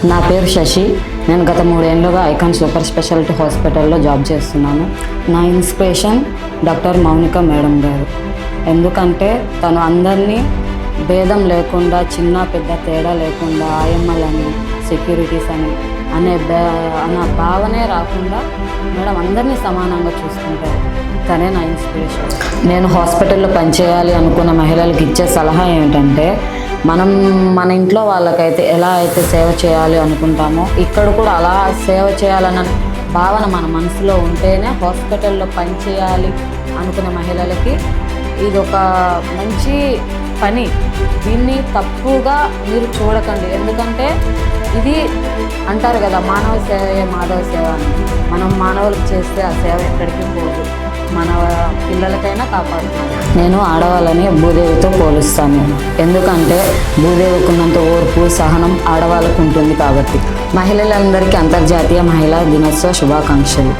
నా పేరు శశి. నేను గత 3 ఏళ్ళుగా ఐకాన్ సూపర్ స్పెషాలిటీ హాస్పిటల్లో జాబ్ చేస్తున్నాను. నా ఇన్స్పిరేషన్ డాక్టర్ మౌనిక మేడం గారు. ఎందుకంటే తను అందరినీ భేదం లేకుండా, చిన్న పెద్ద తేడా లేకుండా, ఆయమ్మలని, సెక్యూరిటీస్ అని అనే భావనే రాకుండా మేడం అందరినీ సమానంగా చూసుకుంటారు. తనే నా ఇన్స్పిరేషన్. నేను హాస్పిటల్లో పనిచేయాలి అనుకున్న మహిళలకు ఇచ్చే సలహా ఏమిటంటే, మన ఇంట్లో వాళ్ళకైతే ఎలా అయితే సేవ చేయాలి అనుకుంటామో, ఇక్కడ కూడా అలా సేవ చేయాలన్న భావన మన మనసులో ఉంటేనే హాస్పిటల్లో పనిచేయాలి అనుకునే మహిళలకి ఇది ఒక మంచి పని. దీన్ని తప్పుగా మీరు చూడకండి. ఎందుకంటే ఇది అంటారు కదా, మానవ సేవయే మాధవ సేవ అని. మనం మానవులకు చేస్తే ఆ సేవ ఎక్కడికి పోదు, మన పిల్లలకైనా కాపాడుతుంది. నేను ఆడవాళ్ళని భూదేవితో పోలుస్తాను. ఎందుకంటే భూదేవికున్నంత ఓర్పు, సహనం ఆడవాళ్ళకు ఉంటుంది కాబట్టి. మహిళలందరికీ అంతర్జాతీయ మహిళా దినోత్సవ శుభాకాంక్షలు.